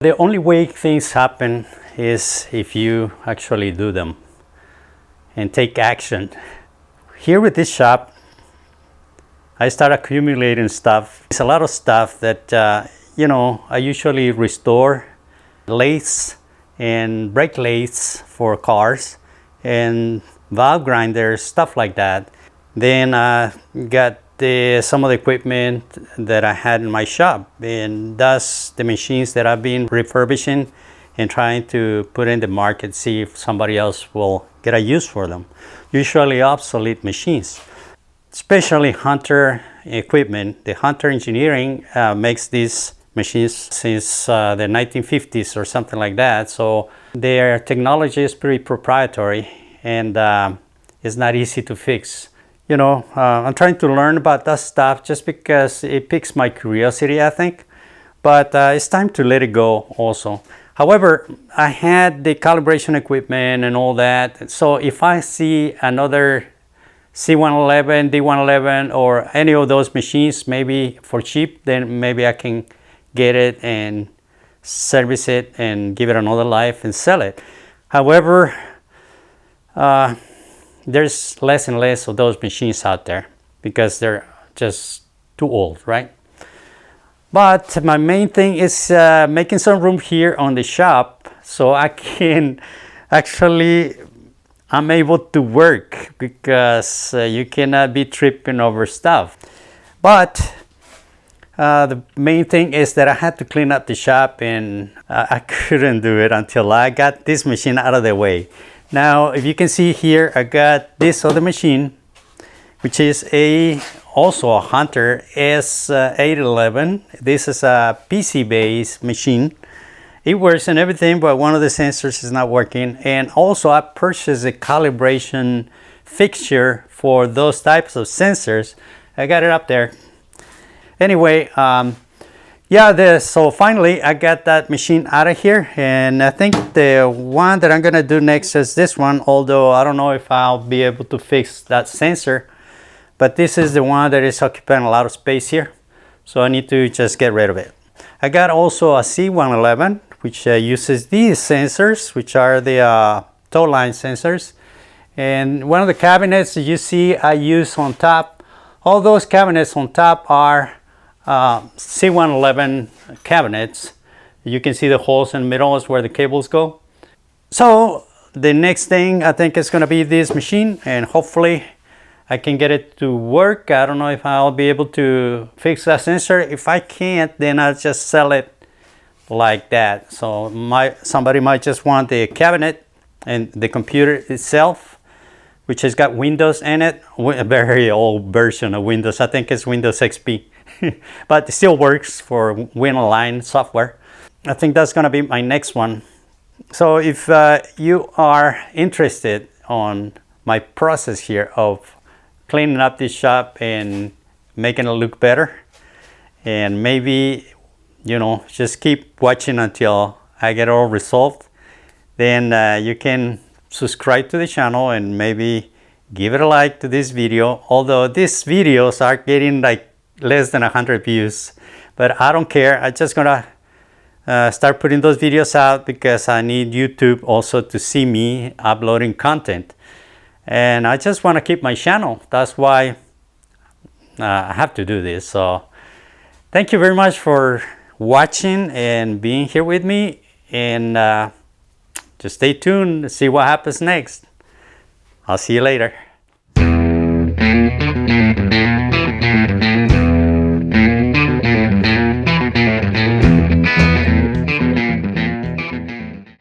The only way things happen is if you actually do them and take action. Here with this shop, I start accumulating stuff. It's a lot of stuff that, I usually restore lathes and brake lathes for cars and valve grinders, stuff like that. Then I got some of the equipment that I had in my shop, and that's the machines that I've been refurbishing and trying to put in the market, see if somebody else will get a use for them. Usually obsolete machines, especially Hunter equipment. The Hunter Engineering makes these machines since the 1950s or something like that. So their technology is pretty proprietary, and it's not easy to fix. I'm trying to learn about that stuff just because it piques my curiosity, I think. But it's time to let it go also. However, I had the calibration equipment and all that. So if I see another C111, D111, or any of those machines, maybe for cheap, then maybe I can get it and service it and give it another life and sell it. However, there's less and less of those machines out there because they're just too old, right? But my main thing is making some room here on the shop so I can actually, I'm able to work, because you cannot be tripping over stuff. But the main thing is that I had to clean up the shop, and I couldn't do it until I got this machine out of the way. Now, if you can see here, I got this other machine, which is also a Hunter S811. This is a PC-based machine. It works and everything, but one of the sensors is not working. And also I purchased a calibration fixture for those types of sensors. I got it up there. Anyway, so finally I got that machine out of here, and I think the one that I'm gonna do next is this one, although I don't know if I'll be able to fix that sensor, but this is the one that is occupying a lot of space here, so I need to just get rid of it. I got also a C111, which uses these sensors, which are the tow line sensors, and one of the cabinets that you see I use on top, all those cabinets on top are C111 cabinets. You can see the holes in the middle is where the cables go. So the next thing I think is going to be this machine, and hopefully I can get it to work. I don't know if I'll be able to fix that sensor. If I can't, then I'll just sell it like that. So somebody might just want the cabinet and the computer itself, which has got Windows in it, a very old version of Windows. I think it's Windows XP. But it still works for Win-Align software. I think that's going to be my next one. So if you are interested on my process here of cleaning up this shop and making it look better, and maybe just keep watching until I get it all resolved, then you can subscribe to the channel and maybe give it a like to this video. Although these videos are getting like less than 100 views, but I don't care. I'm just gonna start putting those videos out because I need YouTube also to see me uploading content, and I just want to keep my channel. That's why I have to do this. So thank you very much for watching and being here with me, and just stay tuned to see what happens next. I'll see you later.